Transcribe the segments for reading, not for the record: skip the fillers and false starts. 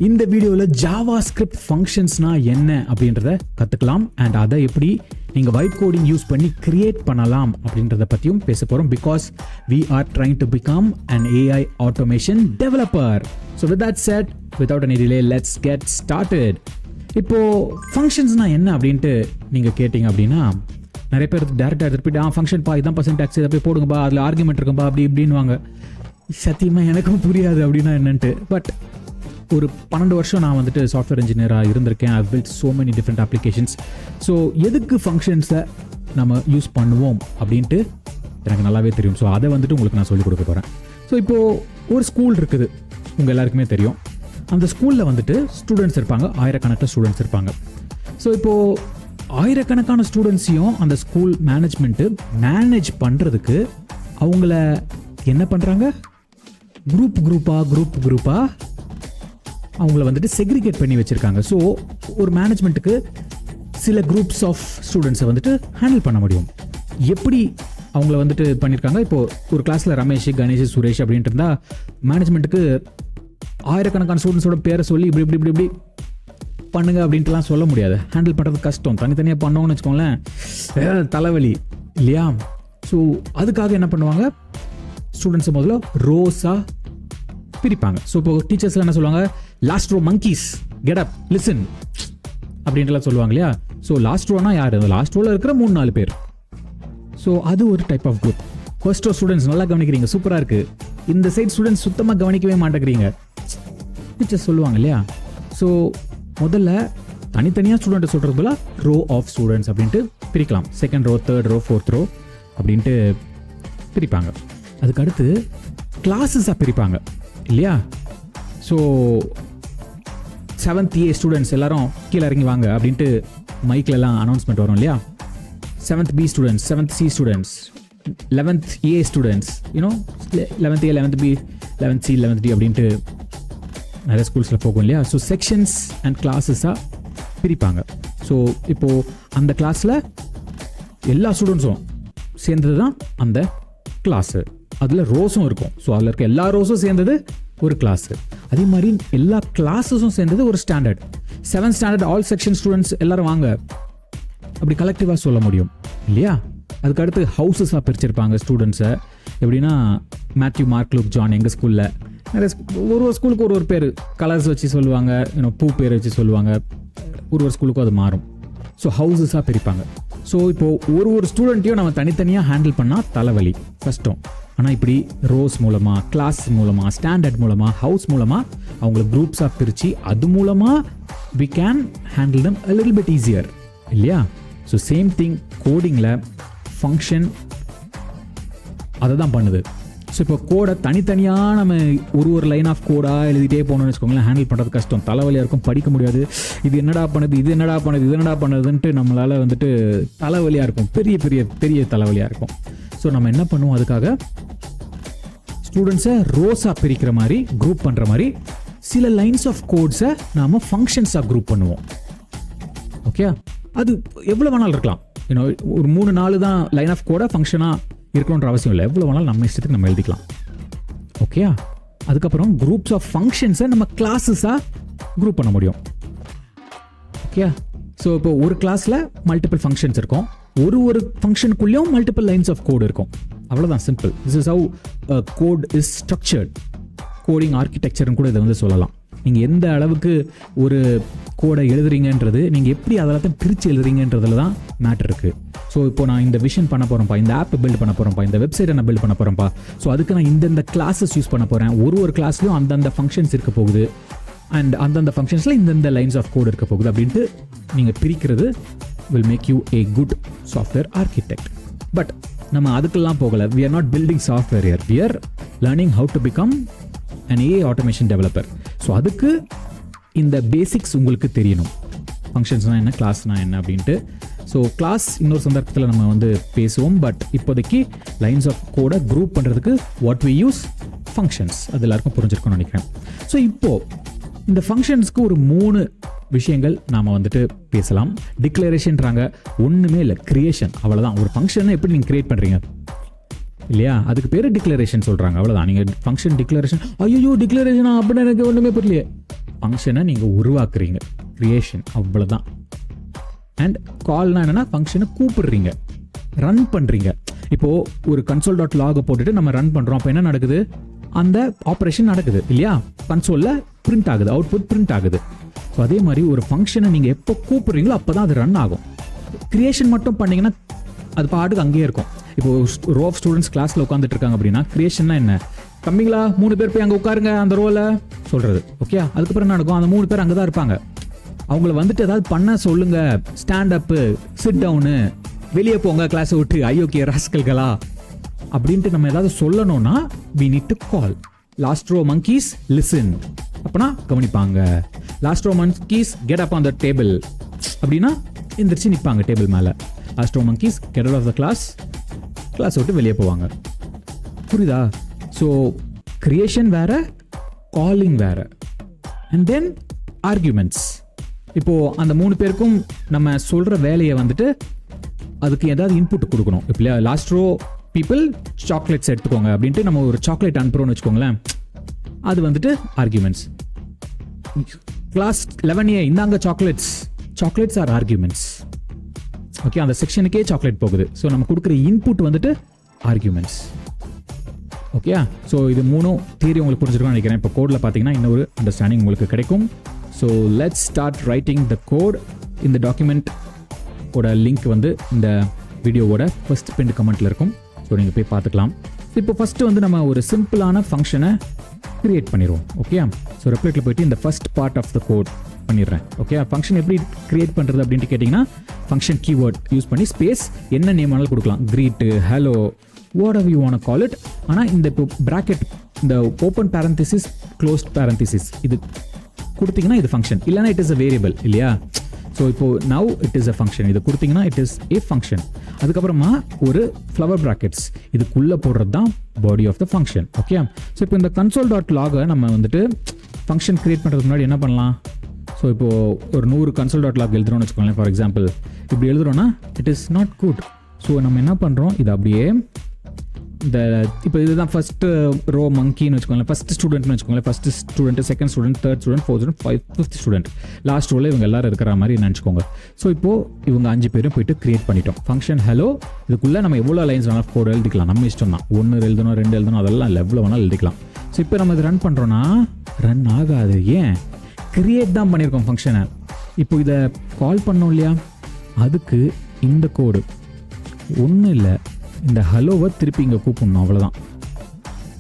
இந்த வீடியோவில் Java script ஃபங்க்ஷன்ஸ்னா என்ன அப்படின்றத கற்றுக்கலாம் அண்ட் அதை எப்படி நீங்கள் வைட் கோடிங் யூஸ் பண்ணி கிரியேட் பண்ணலாம் அப்படின்றத பற்றியும் பேச போகிறோம். Because we are trying to become an AI automation developer. So with that said, without any delay, let's get started. இப்போ ஃபங்க்ஷன்ஸ்னா என்ன அப்படின்ட்டு நீங்கள் கேட்டிங்க அப்படின்னா நிறைய பேர் டேரெக்டாக திருப்பிட்டு ஃபங்க்ஷன்ப்பா இதான் பர்சன்டாக்ஸ் இதை போய் போடுங்கப்பா, அதில் ஆர்குமெண்ட் இருக்கும்பா அப்படி இப்படின்வாங்க. சத்தியமாக எனக்கும் புரியாது அப்படின்னா என்னன்ட்டு. பட் ஒரு 12 வருஷம் நான் வந்துட்டு சாஃப்ட்வேர் இன்ஜினியராக இருந்திருக்கேன். I build so many different applications. So எதுக்கு ஃபங்க்ஷன்ஸை நம்ம யூஸ் பண்ணுவோம் அப்படின்ட்டு எனக்கு நல்லாவே தெரியும். ஸோ அதை வந்துட்டு உங்களுக்கு நான் சொல்லிக் கொடுக்க போகிறேன். ஸோ இப்போது ஒரு ஸ்கூல் இருக்குது, உங்கள் எல்லாருக்குமே தெரியும். அந்த ஸ்கூலில் வந்துட்டு ஸ்டூடெண்ட்ஸ் இருப்பாங்க, ஆயிரக்கணக்கில் ஸ்டூடெண்ட்ஸ் இருப்பாங்க. ஸோ இப்போது ஆயிரக்கணக்கான ஸ்டூடெண்ட்ஸையும் அந்த ஸ்கூல் மேனேஜ்மெண்ட்டு மேனேஜ் பண்ணுறதுக்கு அவங்கள என்ன பண்ணுறாங்க, குரூப்பாக அவங்கள வந்துட்டு செக்ரிகேட் பண்ணி வச்சுருக்காங்க. ஸோ ஒரு மேனேஜ்மெண்ட்டுக்கு சில குரூப்ஸ் ஆஃப் ஸ்டூடெண்ட்ஸை வந்துட்டு ஹேண்டில் பண்ண முடியும். எப்படி அவங்கள வந்துட்டு பண்ணியிருக்காங்க, இப்போது ஒரு கிளாஸில் ரமேஷ், கணேஷ், சுரேஷ் அப்படின்ட்டு இருந்தால் மேனேஜ்மெண்ட்டுக்கு ஆயிரக்கணக்கான ஸ்டூடெண்ட்ஸோட பேரை சொல்லி இப்படி பண்ணுங்க அப்படின்ட்டுலாம் சொல்ல முடியாது. ஹேண்டில் பண்ணுறது கஷ்டம். தனித்தனியாக பண்ணோன்னு வச்சுக்கோங்களேன், தலைவலி இல்லையா? ஸோ அதுக்காக என்ன பண்ணுவாங்க, ஸ்டூடெண்ட்ஸை முதல்ல ரோஸாக பிரிப்பாங்க. ஸோ இப்போ டீச்சர்ஸ்லாம் என்ன சொல்லுவாங்க, last row monkeys get up listen அப்படின்ட்டுலாம் சொல்லுவாங்க இல்லையா? ஸோ லாஸ்ட் ரோனா யார், அந்த லாஸ்ட் ரோவில் இருக்கிற 3-4 பேர். ஸோ அது ஒரு type of group. First row students நல்லா கவனிக்கிறீங்க, சூப்பராக இருக்குது. இந்த சைட் ஸ்டூடெண்ட்ஸ் சுத்தமாக கவனிக்கவே மாட்டேங்கிறீங்க, டீச்சர்ஸ் சொல்லுவாங்க இல்லையா? ஸோ முதல்ல தனித்தனியாக ஸ்டூடெண்ட்டை சொல்கிறது போல ரோ ஆஃப் ஸ்டூடெண்ட்ஸ் அப்படின்ட்டு பிரிக்கலாம். Second row, third row, fourth row அப்படின்ட்டு பிரிப்பாங்க. அதுக்கடுத்து கிளாஸஸாக பிரிப்பாங்க இல்லையா? ஸோ 7th A ஸ்டூடெண்ட்ஸ் எல்லாரும் கீழே இறங்கி வாங்க அப்படின்ட்டு மைக்லலாம் அனௌன்ஸ்மெண்ட் வரும் இல்லையா? 7th B students, 7th C students, 11th A students, you know 11th A, 11th B, 11th C, 11th D அப்படின்ட்டு நிறைய ஸ்கூல்ஸில் போகும் இல்லையா? ஸோ செக்ஷன்ஸ் அண்ட் கிளாஸஸாக பிரிப்பாங்க. ஸோ இப்போது அந்த கிளாஸில் எல்லா ஸ்டூடெண்ட்ஸும் சேர்ந்தது தான் அந்த கிளாஸு. அதில் ரோஸும் இருக்கும். ஸோ அதில் இருக்க எல்லா ரோஸும் சேர்ந்தது ஒரு கிளாஸு. அதே மாதிரி எல்லா கிளாஸஸும் சேர்ந்தது ஒரு standard. 7th standard all section students எல்லாரும் வாங்க அப்படி கலெக்டிவாக சொல்ல முடியும் இல்லையா? அதுக்கு அடுத்து ஹவுஸஸாக பிரிச்சிருப்பாங்க ஸ்டூடெண்ட்ஸை. எப்படின்னா மேத்யூ, மார்க், லூக், ஜான் எங்கள் ஸ்கூலில் நிறைய ஒரு ஸ்கூலுக்கு ஒரு பேர் கலர்ஸ் வச்சு சொல்லுவாங்க, பூ பேர் வச்சு சொல்லுவாங்க. ஒரு ஸ்கூலுக்கும் அது மாறும். ஸோ ஹவுஸஸாக பிரிப்பாங்க. ஸோ இப்போது ஒரு ஸ்டூடெண்ட்டையும் நம்ம தனித்தனியாக ஹேண்டில் பண்ணால் தலைவலி, கஷ்டம். ஆனால் இப்படி ரோஸ் மூலமாக, கிளாஸ் மூலமாக, ஸ்டாண்டர்ட் மூலமாக, ஹவுஸ் மூலமாக அவங்கள குரூப்ஸாக பிரித்து அது மூலமாக we can handle them a little bit easier இல்லையா? ஸோ சேம் திங் கோடிங்கில் ஃபங்க்ஷன் அதை தான் பண்ணுது. ஸோ இப்போ கோடை தனித்தனியாக நம்ம ஒரு லைன் ஆஃப் கோடாக எழுதிட்டே போகணும்னு வச்சுக்கோங்களேன், ஹேண்டில் பண்ணுறது கஷ்டம், தலைவலியாக இருக்கும், படிக்க முடியாது. இது என்னடா பண்ணுதுன்ட்டு நம்மளால் வந்துட்டு தலைவலியாக இருக்கும், பெரிய தலைவலியாக இருக்கும். ஸோ நம்ம என்ன பண்ணுவோம், அதுக்காக ஸ்டூடெண்ட்ஸை ரோஸாக பிரிக்கிற மாதிரி, குரூப் பண்ணுற மாதிரி சில லைன்ஸ் ஆஃப் கோட்ஸை நாம் ஃபங்க்ஷன்ஸாக குரூப் பண்ணுவோம். ஓகே, அது எவ்வளோ வேணாலும் இருக்கலாம். ஒரு 3-4 தான் லைன் ஆஃப் கோடை ஃபங்க்ஷனாக இருக்கணுன்ற அவசியம் இல்லை. எவ்வளோ வேணாலும் நம்ம இஷ்டத்துக்கு நம்ம எழுதிக்கலாம். ஓகே, அதுக்கப்புறம் குரூப்ஸ் ஆஃப் ஃபங்க்ஷன்ஸை நம்ம கிளாஸஸாக குரூப் பண்ண முடியும். ஓகே, ஸோ இப்போ ஒரு கிளாஸில் மல்டிபிள் ஃபங்க்ஷன்ஸ் இருக்கும், ஒரு ஃபங்க்ஷனுக்குள்ளேயும் மல்டிபிள் லைன்ஸ் ஆஃப் கோடு இருக்கும். அவ்வளோதான், simple. This is how code is structured. Coding ஆர்கிடெக்சர்னு கூட இதை வந்து சொல்லலாம். நீங்கள் எந்த அளவுக்கு ஒரு கோடை எழுதுறீங்கன்றது, நீங்கள் எப்படி அதெல்லாத்தையும் பிரித்து எழுதுறீங்கன்றதுல தான் மேட்டர் இருக்குது. ஸோ இப்போ நான் இந்த விஷன் பண்ண போகிறேன்ப்பா, இந்த ஆப் பில்ட் பண்ண போகிறேன்ப்பா, இந்த வெப்சைட்டை நான் பில்ட் பண்ண போகிறேன்ப்பா, ஸோ அதுக்கு நான் இந்தந்த கிளாஸஸ் யூஸ் பண்ண போகிறேன். ஒரு கிளாஸ்லையும் அந்தந்த ஃபங்க்ஷன்ஸ் இருக்க போகுது, அண்ட் அந்தந்த ஃபங்க்ஷன்ஸில் இந்தந்த லைன்ஸ் ஆஃப் கோட் இருக்க போகுது அப்படின்ட்டு நீங்கள் பிரிக்கிறது will make you a good software architect. But நம்ம அதுக்கெல்லாம் போகலை. We are not building software here. We are learning how to become an AI automation developer. So அதுக்கு இந்த பேசிக்ஸ் உங்களுக்கு தெரியணும். ஃபங்க்ஷன்ஸ்னால் என்ன, கிளாஸ்னால் என்ன அப்படின்ட்டு. ஸோ கிளாஸ் இன்னொரு சந்தர்ப்பத்தில் நம்ம வந்து பேசுவோம். பட் இப்போதைக்கு லைன்ஸ் ஆஃப் கோடை குரூப் பண்ணுறதுக்கு வாட் வி யூஸ், ஃபங்க்ஷன்ஸ். அது எல்லாருக்கும் புரிஞ்சிருக்கும்னு நினைக்கிறேன். ஸோ இப்போது இந்த ஃபங்க்ஷன்ஸ்க்கு ஒரு 3 விஷயங்கள் நாம் வந்துட்டு பேசலாம். டிக்ளரேஷன்றாங்க, ஒன்றுமே இல்லை, கிரியேஷன், அவ்வளோதான். ஒரு ஃபங்க்ஷனை எப்படி நீங்கள் கிரியேட் பண்ணுறீங்க இல்லையா, அதுக்கு பேர் டிக்ளரேஷன் சொல்கிறாங்க, அவ்வளோதான். நீங்கள் ஃபங்க்ஷன் டிக்ளரேஷன், ஐயோ டிக்ளரேஷனா அப்படின்னு எனக்கு ஒன்றுமே புரியலையே. ஃபங்க்ஷனை நீங்கள் உருவாக்குறீங்க, கிரியேஷன், அவ்வளோதான். அண்ட் கால்னா என்னென்னா ஃபங்க்ஷனை கூப்பிடுறீங்க, ரன் பண்ணுறீங்க. இப்போது ஒரு console.log போட்டுட்டு நம்ம ரன் பண்ணுறோம், அப்போ என்ன நடக்குது, அந்த ஆப்ரேஷன் நடக்குது இல்லையா, கன்சோலில் பிரிண்ட் ஆகுது, அவுட்புட் பிரிண்ட் ஆகுது. ஸோ அதே மாதிரி ஒரு ஃபங்க்ஷனை நீங்கள் எப்போ கூப்பிட்றீங்களோ அப்போ தான் அது ரன் ஆகும். கிரியேஷன் மட்டும் பண்ணிங்கன்னா அது பாட்டுக்கு அங்கேயே இருக்கும். இப்போது ரோ ஆஃப் ஸ்டூடெண்ட்ஸ் கிளாஸில் உட்காந்துட்டு இருக்காங்க அப்படின்னா கிரியேஷன்னா என்ன, கம்மிங்களா 3 பேர் போய் அங்கே உட்காருங்க அந்த ரோவில் சொல்கிறது. ஓகே, அதுக்கப்புறம் என்ன நடக்கும், அந்த 3 பேர் அங்கே தான் இருப்பாங்க. அவங்கள வந்துட்டு ஏதாவது பண்ண சொல்லுங்க, ஸ்டாண்ட் அப்பு, சிட் டவுனு, வெளியே போங்க கிளாஸை விட்டு, ஐயோகே ராஸ்கல்களா அப்படின்ட்டு நம்ம ஏதாவது சொல்லணும்னா we need to call. Last row monkeys listen, அப்பனா கவனிப்பாங்க. Last row monkeys get up on the table, அப்படின்னா எந்திரிச்சு நிற்பாங்க டேபிள் மேலே. Last row monkeys get out of the class, class விட்டு வெளியே போவாங்க. புரியுதா? ஸோ கிரியேஷன் வேற, காலிங் வேற. And then arguments. இப்போது அந்த 3 பேருக்கும் நம்ம சொல்கிற வேலையை வந்துட்டு அதுக்கு ஏதாவது இன்புட் கொடுக்கணும். இப்போ லாஸ்ட் ரோ பீப்புள் சாக்லேட்ஸ் எடுத்துக்கோங்க அப்படின்ட்டு நம்ம ஒரு சாக்லேட் அனுப்புகிறோம்னு வச்சுக்கோங்களேன், அது வந்துட்டு ஆர்கியூமெண்ட்ஸ். கிளாஸ் 11A இந்தாங்க சாக்லேட்ஸ் ஆர் ஆர்கியூமெண்ட்ஸ். ஓகே, அந்த செக்ஷனுக்கே சாக்லேட் போகுது. ஸோ நம்ம கொடுக்குற இன்புட் வந்துட்டு ஆர்கியூமெண்ட்ஸ். ஓகே, ஸோ இது 3 தியரி உங்களுக்கு புரிஞ்சிருக்கும்னு நினைக்கிறேன். இப்போ கோடில் பார்த்தீங்கன்னா இன்னொரு அண்டர்ஸ்டாண்டிங் உங்களுக்கு கிடைக்கும். So let's start writing the code. இந்த டாக்குமெண்ட் ஓட லிங்க் வந்து இந்த வீடியோவோட ஃபர்ஸ்ட் பின் கமெண்ட்டில் இருக்கும். ஸோ நீங்கள் போய் பார்த்துக்கலாம். இப்போ ஃபஸ்ட்டு வந்து நம்ம ஒரு சிம்பிளான ஃபங்க்ஷனை க்ரியேட் பண்ணிடுவோம். ஓகே, ஸோ ரெப்ளிட்டில் போய்ட்டு இந்த first part of the code பண்ணிடுறேன். ஓகே, ஃபங்க்ஷன் எப்படி க்ரியேட் பண்ணுறது அப்படின்ட்டு கேட்டிங்கன்னா ஃபங்க்ஷன் கீவேர்ட் யூஸ் பண்ணி ஸ்பேஸ் என்ன நேம் வேணாலும் கொடுக்கலாம், greet, hello, whatever you want to call it. ஆனால் இந்த இப்போ ப்ராக்கெட், இந்த ஓப்பன் பேரந்திசிஸ், க்ளோஸ்ட் பேரந்திசிஸ் இது கொடுத்தீங்கன்னா இது ஃபங்க்ஷன், இல்லைனா இட் இஸ் அ வேரியபிள் இல்லையா. ஸோ இப்போது now it is a function, இது கொடுத்தீங்கன்னா இட் இஸ் ஏ ஃபங்க்ஷன். அதுக்கப்புறமா ஒரு ஃப்ளவர் ப்ராக்கெட்ஸ் இதுக்குள்ளே போடுறது தான் body of the function. Okay, so இப்போ இந்த console.log நம்ம வந்துட்டு ஃபங்க்ஷன் க்ரியேட் பண்ணுறதுக்கு முன்னாடி என்ன பண்ணலாம். ஸோ இப்போது ஒரு 100 console.log எழுதுறோம்னு வச்சுக்கோங்களேன். ஃபார் எக்ஸாம்பிள் இப்படி எழுதுறோன்னா it is not good. So நம்ம என்ன பண்ணுறோம், இது அப்படியே இந்த இப்போ இதுதான் ஃபஸ்ட்டு ரோ மங்கின்னு வச்சுக்கோங்களேன், ஃபஸ்ட் ஸ்டூடெண்ட்னு வச்சுக்கோங்களேன். First student, second student, third student, fourth student, fifth student, last ரோவில் இவங்க எல்லாரும் இருக்கிற மாதிரி நினச்சிக்கோங்க. ஸோ இப்போது இவங்க 5 பேரும் போயிட்டு க்ரியேட் பண்ணிட்டோம் ஃபங்க்ஷன் ஹலோ. இதுக்குள்ளே நம்ம எவ்வளோ லைன்ஸ் வேணால் கோட் எழுதிக்கலாம், நம்ம இஷ்டம் தான். 1 எழுதணும், 2 எழுதணும், அதெல்லாம் இல்லை, எவ்வளோ வேணாலும் எழுதிக்கலாம். ஸோ இப்போ நம்ம இது ரன் பண்ணுறோன்னா ரன் ஆகாது. ஏன்? கிரியேட் தான் பண்ணியிருக்கோம் ஃபங்க்ஷனை. இப்போ இதை கால் பண்ணோம் இல்லையா, அதுக்கு இந்த கோடு ஒன்றும் இல்லை, இந்த ஹலோவை திருப்பி இங்கே கூப்பிடணும், அவ்வளோதான்.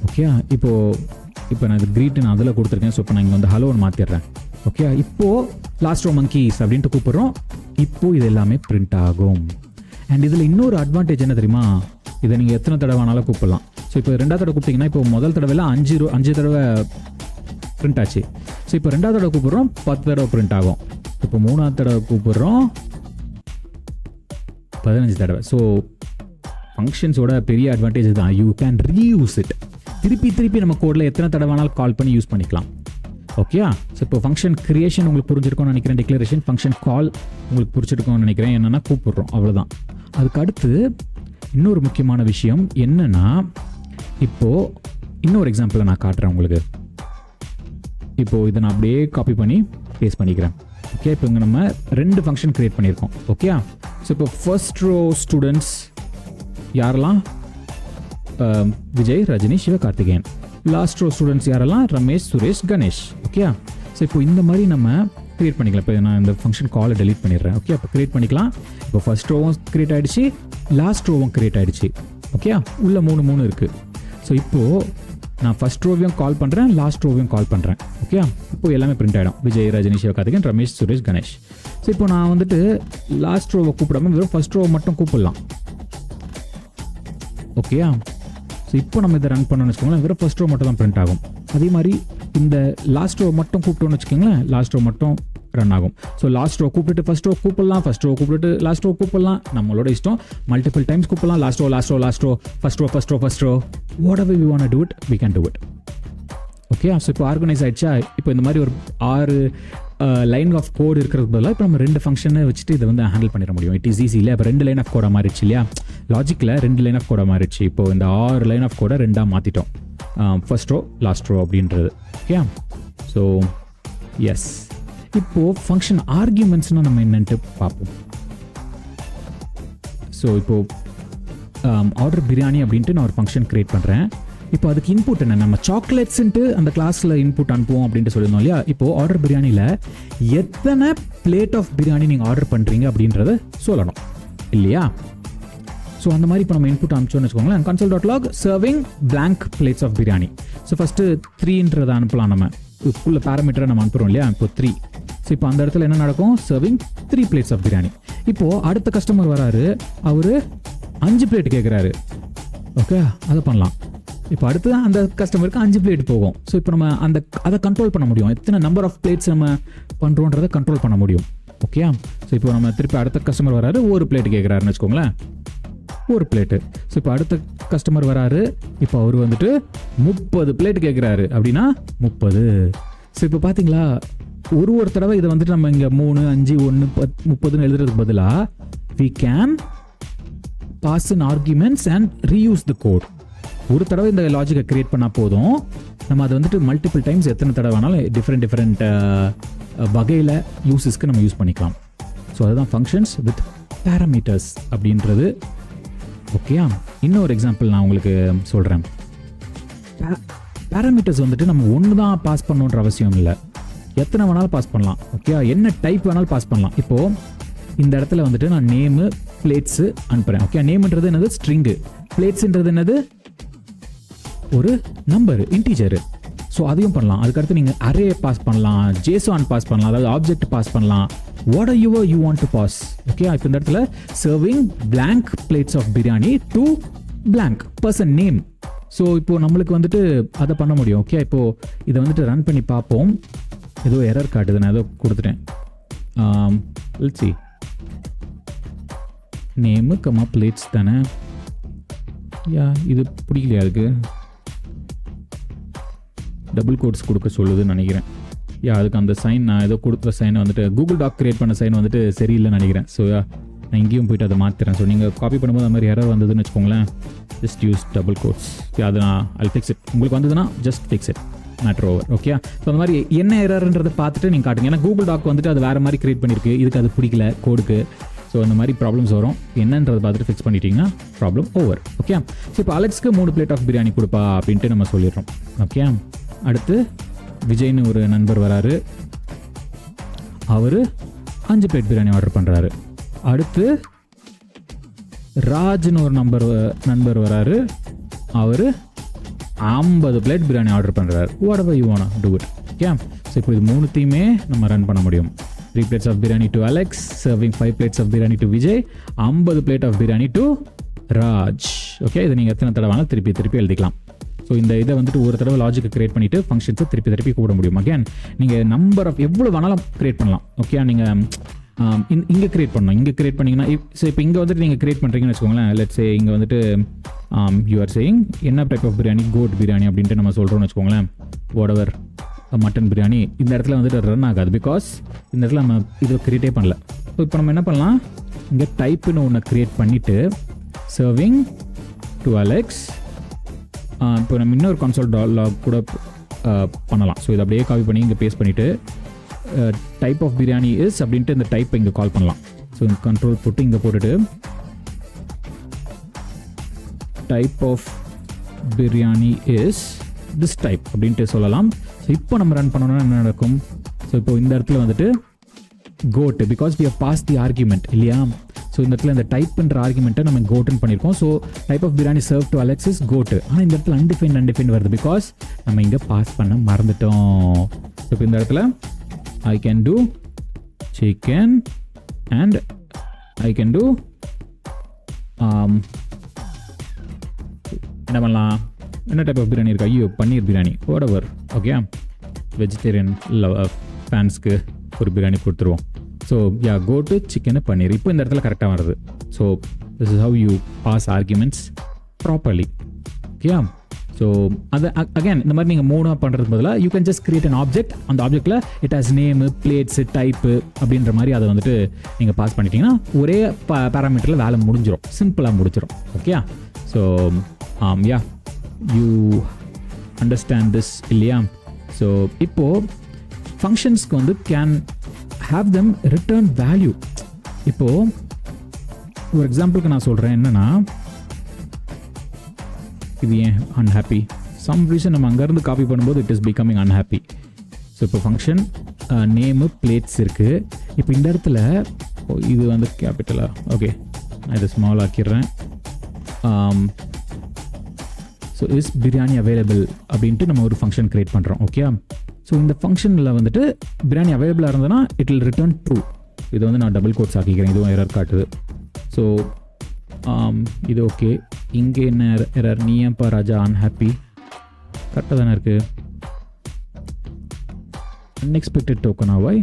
ஓகே, இப்போ நான் இது க்ரீட்டு நான் அதில் கொடுத்துருக்கேன். ஸோ இப்போ நான் இங்கே வந்து ஹலோன்னு மாற்றிடுறேன். ஓகே, இப்போது லாஸ்ட் ரோ monkeys அப்படின்ட்டு கூப்பிட்றோம். இப்போது இது எல்லாமே பிரிண்ட் ஆகும். அண்ட் இதில் இன்னொரு அட்வான்டேஜ் என்ன தெரியுமா, இதை நீங்கள் எத்தனை தடவை ஆனாலும் கூப்பிடலாம். ஸோ இப்போ 2வது தடவை கூப்பிட்டிங்கன்னா இப்போ முதல் தடவைலாம் 5 தடவை பிரிண்ட் ஆச்சு. ஸோ இப்போ 2வது தடவை கூப்பிட்றோம், 10 தடவை பிரிண்ட் ஆகும். இப்போ 3வது தடவை கூப்பிட்றோம், 15 தடவை. ஸோ ஃபங்க்ஷன்ஸோட பெரிய அட்வான்டேஜ் தான், யூ கேன் ரீயூஸ் இட். திருப்பி நம்ம கோடில் எத்தனை தடவை வேணாலும் கால் பண்ணி யூஸ் பண்ணிக்கலாம். ஓகே, ஸோ இப்போ ஃபங்க்ஷன் கிரியேஷன் உங்களுக்கு புரிஞ்சிருக்கும்னு நினைக்கிறேன். டிக்ளரேஷன், ஃபங்க்ஷன் கால் உங்களுக்கு புரிஞ்சிருக்கும்னு நினைக்கிறேன். என்னென்னா கூப்பிட்றோம், அவ்வளோதான். அதுக்கு அடுத்து இன்னொரு முக்கியமான விஷயம் என்னென்னா, இப்போது இன்னொரு எக்ஸாம்பிளை நான் காட்டுறேன் உங்களுக்கு. இப்போது இதை நான் அப்படியே காப்பி பண்ணி பேஸ்ட் பண்ணிக்கிறேன். ஓகே, இப்போ இங்கே நம்ம 2 ஃபங்க்ஷன் க்ரியேட் பண்ணியிருக்கோம். ஓகே, ஸோ இப்போ ஃபர்ஸ்ட் ரோ ஸ்டூடெண்ட்ஸ் யாரெல்லாம், Vijay, Rajini, Sivakarthikeyan. Last row students யாரெல்லாம், ரமேஷ், சுரேஷ், கணேஷ். ஓகே, ஸோ இப்போ இந்த மாதிரி நம்ம க்ரியேட் பண்ணிக்கலாம். இப்போ நான் இந்த ஃபங்க்ஷன் காலை டெலீட் பண்ணிடுறேன். ஓகே, அப்போ க்ரியேட் பண்ணிக்கலாம். இப்போ ஃபர்ஸ்ட் ரோவும் க்ரியேட் ஆகிடுச்சு, லாஸ்ட் ரோவும் க்ரியேட் ஆகிடுச்சு. ஓகே, உள்ள 3 இருக்குது. ஸோ இப்போது நான் ஃபர்ஸ்ட் ரோவையும் கால் பண்ணுறேன், லாஸ்ட் ரோவையும் கால் பண்ணுறேன். ஓகே, இப்போ எல்லாமே பிரிண்ட் ஆகிடும், விஜய், ரஜினி, சிவகார்த்திகேயன், ரமேஷ், சுரேஷ், கணேஷ். ஸோ இப்போ நான் வந்துட்டு லாஸ்ட் ரோவை கூப்பிடாம வெறும் ஃபர்ஸ்ட் ரோவை மட்டும் கூப்பிடலாம். ஓகேயா, ஸோ இப்போ நம்ம இதை ரன் பண்ணோன்னு வச்சுக்கோங்களேன், வெறும் ஃபர்ஸ்ட் ரோ மட்டும் தான் பிரிண்ட் ஆகும். அதே மாதிரி இந்த லாஸ்ட் ரோ மட்டும் கூப்பிட்டோன்னு வச்சுக்கோங்களேன், லாஸ்ட் ரோ மட்டும் ரன் ஆகும். ஸோ லாஸ்ட் ரோ கூப்பிட்டு ஃபர்ஸ்ட் ரோ கூப்பிடலாம், ஃபர்ஸ்ட் ரோ கூப்பிட்டு லாஸ்ட் ரோ கூப்பிடலாம், நம்மளோட இஷ்டம். மல்டிபிள் டைம்ஸ் கூப்பிடலாம், last row, first row, whatever we want to do it, we can do it. Okay, so இப்போ ஆர்கனைஸ் ஆகிடுச்சா. இப்போ இந்த மாதிரி ஒரு 6 லைன் ஆஃப் கோட் இருக்கிறதுக்கு பதிலாக இப்போ நம்ம 2 ஃபங்க்ஷனை வச்சுட்டு இதை வந்து ஹேண்டில் பண்ணிட முடியும். இட் இஸ் ஈஸி இல்லை. இப்போ 2 லைன் ஆஃப் கோடாக மாறிடுச்சு இல்லையா, லாஜிக்கில் 2 லைன் ஆஃப் கோடாக மாறிடுச்சு. இப்போ இந்த 6 லைன் ஆஃப் கோடை 2ஆக மாற்றிட்டோம், ஃபர்ஸ்ட் ரோ, லாஸ்ட் ரோ அப்படின்றது. Okay, so yes. இப்போது ஃபங்க்ஷன் ஆர்கியூமெண்ட்ஸ்னால் நம்ம என்னன்ட்டு பார்ப்போம். ஸோ இப்போது ஆர்டர் பிரியாணி அப்படின்ட்டு நான் ஒரு ஃபங்க்ஷன் க்ரியேட் பண்ணுறேன். இப்போ அதுக்கு இன்புட் என்ன, நம்ம சாக்லேட்ஸுன்ட்டு அந்த கிளாஸில் இன்புட் அனுப்புவோம் அப்படின்ட்டு சொல்லியிருந்தோம் இல்லையா. இப்போது ஆர்டர் பிரியாணியில் எத்தனை பிளேட் ஆஃப் பிரியாணி நீங்கள் ஆர்டர் பண்ணுறீங்க அப்படின்றத சொல்லணும் இல்லையா. ஸோ அந்த மாதிரி இப்போ நம்ம இன்புட் அனுப்பிச்சோன்னு வச்சுக்கோங்களேன். console.log serving blank plates of biryani. So first 3ன்றதை அனுப்பலாம். நம்ம உள்ள பேராமீட்டரை நம்ம அனுப்புகிறோம் இல்லையா. இப்போ 3. ஸோ இப்போ அந்த இடத்துல என்ன நடக்கும், serving 3 plates of பிரியாணி. இப்போது அடுத்த கஸ்டமர் வராரு, அவர் 5 பிளேட் கேட்குறாரு. ஓகே, அதை பண்ணலாம். இப்போ அடுத்து அந்த கஸ்டமருக்கு 5 பிளேட் போகும். ஸோ இப்போ நம்ம அதை கண்ட்ரோல் பண்ண முடியும். எத்தனை நம்பர் ஆஃப் பிளேட்ஸ் நம்ம பண்ணுறோன்றதை கண்ட்ரோல் பண்ண முடியும். ஓகே, ஸோ இப்போ நம்ம திருப்பி அடுத்த கஸ்டமர் வராரு, ஒரு பிளேட் கேட்குறாருன்னு வச்சுக்கோங்களேன், ஒரு பிளேட்டு. ஸோ இப்போ அடுத்த கஸ்டமர் வராரு, இப்போ அவர் வந்துட்டு 30 பிளேட் கேட்குறாரு அப்படின்னா 30. ஸோ இப்போ பார்த்தீங்களா, ஒரு தடவை இதை வந்துட்டு நம்ம இங்கே 3, 5, 1, 30 எழுதுறதுக்கு பதிலாக we can pass in arguments and reuse the code. ஒரு தடவை இந்த லாஜிக்கை கிரியேட் பண்ணால் போதும், நம்ம அதை வந்துட்டு மல்டிபிள் டைம்ஸ் எத்தனை தடவை வேணாலும் டிஃப்ரெண்ட் வகையில் யூஸஸ்க்கு நம்ம யூஸ் பண்ணிக்கலாம். ஸோ அதுதான் ஃபங்க்ஷன்ஸ் வித் பேராமீட்டர்ஸ் அப்படின்றது. ஓகேயா, இன்னொரு எக்ஸாம்பிள் நான் உங்களுக்கு சொல்கிறேன். பேராமீட்டர்ஸ் வந்துட்டு நம்ம ஒன்று தான் பாஸ் பண்ணணுன்ற அவசியம் இல்லை, எத்தனை வேணாலும் பாஸ் பண்ணலாம். ஓகே, என்ன டைப் வேணாலும் பாஸ் பண்ணலாம். இப்போது இந்த இடத்துல வந்துட்டு நான் நேமு பிளேட்ஸு அனுப்புகிறேன். ஓகே, நேம்ன்றது என்னது, ஸ்ட்ரிங்கு. பிளேட்ஸுன்றது என்னது, ஒரு நம்பரு, இன்டீஜரு. ஸோ அதையும் பண்ணலாம். அதுக்கடுத்து நீங்கள் அரே பாஸ் பண்ணலாம், ஜேசான் பாஸ் பண்ணலாம், அதாவது ஆப்ஜெக்ட் பாஸ் பண்ணலாம், whatever you want to pass. Okay, இப்போ இந்த இடத்துல serving blank plates of biryani to blank person name. So இப்போது நம்மளுக்கு வந்துட்டு அதை பண்ண முடியும். ஓகே, இப்போது இதை வந்துட்டு ரன் பண்ணி பார்ப்போம். ஏதோ எரர் காட்டுது, நான் ஏதோ கொடுத்துட்டேன். Let's see, name comma plates தானே. யா, இது பிடிக்கலையா, அதுக்கு டபுள் கோட்ஸ் கொடுக்க சொல்லுதுன்னு நினைக்கிறேன். யா, அதுக்கு அந்த சைன், நான் ஏதோ கொடுக்குற சைனை வந்துட்டு கூகுள் டாக் கிரியேட் பண்ண சைன் வந்துட்டு சரியில்லைன்னு நினைக்கிறேன். ஸோ நான் இங்கேயும் போய்ட்டு அதை மாற்றுறேன். ஸோ நீங்கள் காப்பி பண்ணும்போது அந்த மாதிரி எரர் வந்ததுன்னு வச்சுக்கோங்களேன், ஜஸ்ட் யூஸ் டபுள் கோட்ஸ். அது நான் I'll fix it. உங்களுக்கு வந்ததுன்னா just fix it, matter over. Okay, so அந்த மாதிரி என்ன எரர்ன்றதை பார்த்துட்டு நீங்கள் காட்டுங்க. ஏன்னா கூகுள் டாக் வந்துட்டு அது வேறு மாதிரி கிரியேட் பண்ணியிருக்கு, இதுக்கு அது பிடிக்கல கோடுக்கு. ஸோ அந்த மாதிரி ப்ராப்ளம்ஸ் வரும். என்னன்றதை பார்த்துட்டு ஃபிக்ஸ் பண்ணிட்டீங்கன்னா ப்ராப்ளம் ஓவர். ஓகே, ஸோ இப்போ அலெக்ஸ்க்கு 3 பிளேட் ஆஃப் பிரியாணி கொடுப்பா அப்படின்ட்டு நம்ம சொல்லிடுறோம். ஓகே, அடுத்து விஜய்னு ஒரு நண்பர் வராரு, அவர் 5 பிளேட் பிரியாணி ஆர்டர் பண்ணுறாரு. அடுத்து ராஜ்னு ஒரு நண்பர் வராரு, அவர் 50 பிளேட் பிரியாணி ஆர்டர் பண்ணுறாரு. What ever you want to do it. Okay, so இப்போ இது 3த்தையுமே நம்ம ரன் பண்ண முடியும். 3 plates of biryani to Alex, serving 5 plates of biryani to Vijay, 50 plate of biryani to Raj. Okay, இதை நீங்கள் எத்தனை தடவை வேணாலும் திருப்பி எழுதிக்கலாம். ஸோ இந்த இதை வந்துட்டு ஒரு தடவை லாஜிக்கை கிரியேட் பண்ணிவிட்டு ஃபங்க்ஷன்ஸை திருப்பி கூட முடியும். அகேன் நீங்கள் நம்பர் ஆஃப் எவ்வளோ வேணாலும் கிரியேட் பண்ணலாம். ஓகே, நீங்கள் இங்கே கிரியேட் பண்ணணும். இங்கே கிரியேட் பண்ணிங்கன்னா ஸோ இப்போ இங்கே வந்துட்டு நீங்கள் கிரியேட் பண்ணுறீங்கன்னு வச்சுக்கோங்களேன். லெட்ஸ் சே இங்கே வந்துட்டு யூ ஆர் சேயிங் என்ன type of biryani, goat biryani அப்படின்ட்டு நம்ம சொல்கிறோம்னு வச்சுக்கோங்களேன். வாட்எவர் மட்டன் பிரியாணி, இந்த இடத்துல வந்துட்டு ரன் ஆகாது, பிகாஸ் இந்த இடத்துல நம்ம இதை கிரியேட்டே பண்ணல. ஸோ இப்போ நம்ம என்ன பண்ணலாம், இங்கே டைப்புன்னு ஒன்று கிரியேட் பண்ணிவிட்டு சர்விங் டு அலெக்ஸ். இப்போ நம்ம இன்னொரு console.log கூட பண்ணலாம். ஸோ இதை அப்படியே காப்பி பண்ணி இங்கே பேஸ்ட் பண்ணிவிட்டு டைப் ஆஃப் பிரியாணி இஸ் அப்படின்ட்டு இந்த டைப்பை இங்கே கால் பண்ணலாம். ஸோ கண்ட்ரோல் போட்டு இங்கே போட்டுட்டு type of biryani is this type அப்படின்ட்டு சொல்லலாம். ஸோ இப்போ நம்ம ரன் பண்ணோன்னா என்ன நடக்கும், ஸோ இப்போ இந்த இடத்துல வந்துட்டு quote, because we have passed the argument இல்லையா. ஸோ இந்த இடத்துல இந்த டைப்ன்ற ஆர்குமெண்ட்டை நம்ம கோட்டுன்னு பண்ணியிருக்கோம். So type of biryani serve to Alex is quote. ஆனால் இந்த இடத்துல அன்டிஃபைன் வருது, பிகாஸ் நம்ம இங்கே பாஸ் பண்ண மறந்துட்டோம். ஸோ இப்போ இந்த இடத்துல I can do chicken and I can do என்ன பண்ணலாம், என்ன டைப் ஆஃப் பிரியாணி இருக்கா, ஐயோ paneer biryani, whatever. Okay, vegetarian ஃபேன்ஸ்க்கு ஒரு பிரியாணி கொடுத்துருவோம். So yeah, go to chicken paneer. இப்போ இந்த இடத்துல கரெக்டாக வருது. So this is how you pass arguments properly. Okay, so அது அகேன் இந்த மாதிரி நீங்கள் 3 பண்ணுறதுக்கு பதிலாக you can just create an object. அந்த ஆப்ஜெக்ட்டில் it has name, plates, type அப்படின்ற மாதிரி அதை வந்துட்டு நீங்கள் பாஸ் பண்ணிட்டீங்கன்னா ஒரே பேராமீட்டரில் வேலை முடிஞ்சிடும், சிம்பிளாக முடிச்சிடும். Okay, so yeah, you understand this இல்லையா. ஸோ இப்போது ஃபங்க்ஷன்ஸ்க்கு வந்து can have them return value. இப்போது ஒரு எக்ஸாம்பிளுக்கு நான் சொல்கிறேன் என்னென்னா, இது ஏன் அன்ஹாப்பி, சம் ரீசன் நம்ம அங்கேருந்து காப்பி பண்ணும்போது it is becoming unhappy. So இப்போ ஃபங்க்ஷன் நேமு பிளேட்ஸ் இருக்குது. இப்போ இந்த இடத்துல இது வந்து கேபிட்டலா, ஓகே நான் இதை ஸ்மால் ஆக்கிடுறேன். ஸோ இஸ் பிரியாணி அவைலபிள் அப்படின்ட்டு நம்ம ஒரு ஃபங்க்ஷன் க்ரியேட் பண்ணுறோம். ஓகே, ஸோ இந்த ஃபங்க்ஷனில் வந்துட்டு பிரியாணி அவைலபிளாக இருந்ததுன்னா இட் வில் ரிட்டர்ன் ட்ரூ. இது வந்து நான் டபுள் கோட்ஸ் ஆக்கிக்கிறேன், இதுவும் எரர் காட்டுது. ஸோ இது ஓகே. இங்கே என்ன எரர், நீ ஏன்பா ராஜா அன்ஹாப்பி, கரெக்டாக தானே இருக்குது. அன்எக்ஸ்பெக்டட் டோக்கனா, why?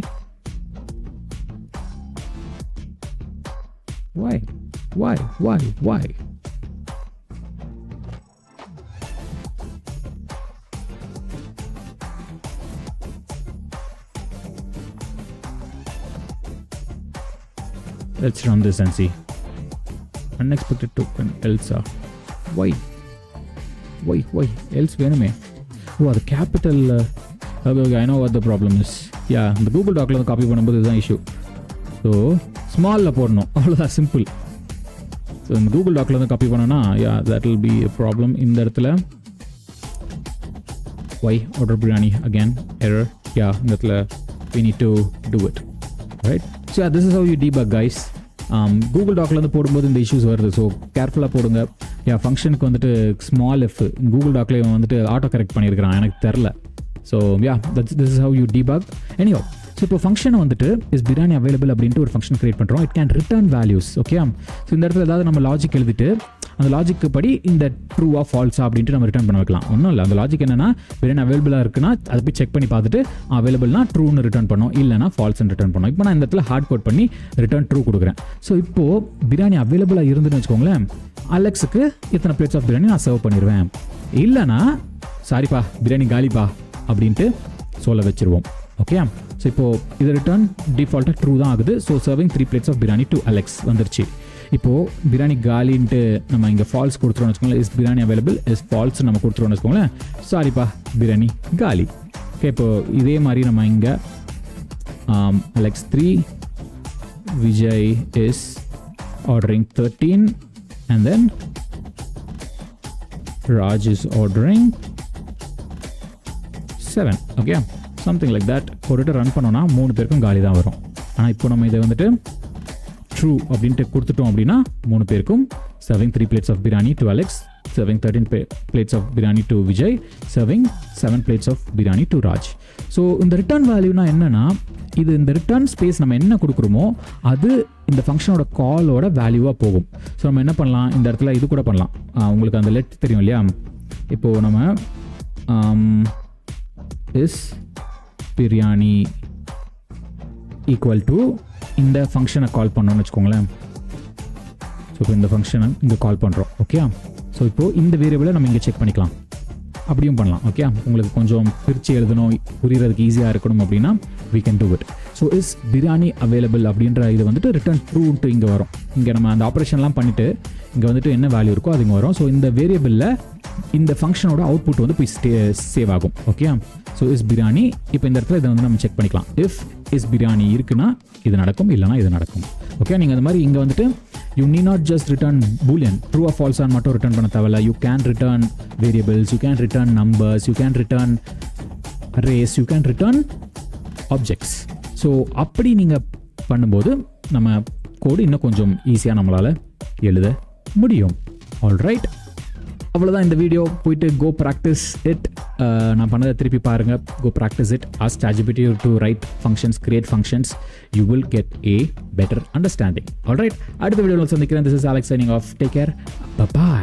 Let's run this and see. Unexpected token else. Why else வேணுமே. அது capital. I know what the problem is. இந்த கூகுள் டாக்ல காப்பி பண்ணும்போது இதுதான் இஷ்யூ. ஸோ ஸ்மாலில் போடணும், அவ்வளோதான், சிம்பிள். ஸோ இந்த கூகுள் டாக்ல வந்து காப்பி பண்ணோன்னா that will be a problem. இந்த இடத்துல why order biryani again error. இந்த இடத்துல we need to do it, right? So this is how you debug, guys. Google டாக்ல வந்து போடும்போது இந்த இஷ்யூஸ் வருது. ஸோ கேர்ஃபுல்லாக போடுங்க. ஃபங்க்ஷனுக்கு வந்துட்டு ஸ்மால் எஃப் கூகுள் டாக்ல வந்துட்டு ஆட்டோ கரெக்ட் பண்ணியிருக்கிறான், எனக்கு தெரில. So this is how you debug. Anyhow, so இப்போ ஃபங்க்ஷனை வந்துட்டு இஸ் பிரியாணி அவைலபிள் அப்படின்ட்டு ஒரு ஃபங்க்ஷன் கிரியேட் பண்ணுறோம். It can return values. Okay, so இந்த இடத்துல ஏதாவது நம்ம லாஜிக் எழுதிட்டு அந்த லாஜிக்கு படி இந்த ட்ரூவா ஃபால்ஸா அப்படின்ட்டு நம்ம ரிட்டர்ன் பண்ண வைக்கலாம். ஒன்றும் இல்லை, அந்த லாஜிக் என்னன்னா பிரியாணி அவைலபிளாக இருக்குன்னா அதை போய் செக் பண்ணி பார்த்துட்டு அவைலபிள்னா ட்ரூன்னு ரிட்டர்ன் பண்ணோம், இல்லைனா ஃபால்ஸ்ன்னு ரிட்டர்ன் பண்ணோம். இப்போ நான் இந்த இடத்துல ஹார்ட் கோட் பண்ணி ரிட்டர்ன் ட்ரூ கொடுக்குறேன். ஸோ இப்போது பிரியாணி அவைலபிளாக இருந்துன்னு வச்சுக்கோங்களேன், அலெக்ஸுக்கு இத்தனை பிளேட்ஸ் ஆஃப் பிரியாணி நான் சர்வ் பண்ணிடுவேன், இல்லைனா சாரிப்பா பிரியாணி காலிப்பா அப்படின்ட்டு சொல்ல வச்சுருவோம். ஓகே, ஸோ இப்போது இது ரிட்டர்ன் டிஃபால்ட்டாக ட்ரூ தான் ஆகுது. So serving 3 plates of biryani to Alex வந்துருச்சு. இப்போது பிரியாணி காலின்ட்டு நம்ம இங்கே ஃபால்ஸ் கொடுத்துருவோம்னு வச்சுக்கோங்களேன், is biryani available is false நம்ம கொடுத்துருவோம்னு வச்சுக்கோங்களேன், சாரிப்பா பிரியாணி காலி. ஓகே, இப்போது இதே மாதிரி நம்ம இங்கே Alex 3 Vijay is ordering 13 and then Raj is ordering 7. Okay, something like that போட்டுட்டு ரன் பண்ணோன்னா 3 பேருக்கும் காலி தான் வரும். ஆனால் இப்போ நம்ம இதை வந்துட்டு ட்ரூ அப்படின்ட்டு கொடுத்துட்டோம் அப்படின்னா 3 பேருக்கும் serving 3 plates of biryani to Alex, serving 13 plates of biryani to Vijay, serving 7 plates of biryani to Raj. So இந்த ரிட்டர்ன் வேல்யூனா என்னன்னா, இது இந்த ரிட்டர்ன் ஸ்பேஸ் நம்ம என்ன கொடுக்குறோமோ அது இந்த ஃபங்க்ஷனோட காலோட வேல்யூவாக போகும். ஸோ நம்ம என்ன பண்ணலாம், இந்த இடத்துல இது கூட பண்ணலாம். உங்களுக்கு அந்த லெட் தெரியும் இல்லையா, இப்போது நம்ம இஸ் பிரியாணி ஈக்குவல் டு இந்த ஃபங்க்ஷனை கால் பண்ணோன்னு வச்சுக்கோங்களேன். ஸோ இப்போ இந்த ஃபங்க்ஷனை இங்கே கால் பண்ணுறோம். ஓகே, ஸோ இப்போது இந்த வேரியபிளை நம்ம இங்கே செக் பண்ணிக்கலாம், அப்படியும் பண்ணலாம். ஓகே, உங்களுக்கு கொஞ்சம் பிரித்து எழுதணும், புரிகிறதுக்கு ஈஸியாக இருக்கணும் அப்படின்னா we can do it. So is biryani available அப்படின்ற இது வந்துட்டு ரிட்டர்ன் ட்ரூன்ட்டு இங்கே வரும். இங்கே நம்ம அந்த ஆப்ரேஷன்லாம் பண்ணிவிட்டு இங்கே வந்துட்டு என்ன வேல்யூ இருக்கோ அது இங்கே வரும். ஸோ இந்த வேரியபிளில் இந்த ஃபங்க்ஷனோட அவுட்புட் வந்து போய் சேவ் ஆகும். Okay, so is biryani. இப்போ இந்த இடத்துல இதை வந்து நம்ம செக் பண்ணிக்கலாம். இஃப் இஸ் பிரியாணி இருக்குன்னா இது நடக்கும், இல்லைனா இது நடக்கும். ஓகே, நீங்கள் அந்த மாதிரி இங்கே வந்துட்டு you need not just return Boolean true or false on மட்டும் ரிட்டர்ன் பண்ண தேவையில்ல. You can return variables, you can return numbers, you can return arrays, you can return objects. So அப்படி நீங்கள் பண்ணும்போது நம்ம கோடு இன்னும் கொஞ்சம் ஈஸியாக நம்மளால் எழுத முடியும். ஆல்ரைட், அவ்வளோதான் இந்த வீடியோ. போயிட்டு கோ ப்ராக்டிஸ் இட். நான் பண்ணதை திருப்பி பாருங்கள், go practice it. Ask ChatGPT to write functions, create functions. You will get a better understanding. Alright, அடுத்த வீடியோவில் சந்திக்கிறேன். This is Alex signing off. Take care. Bye-bye.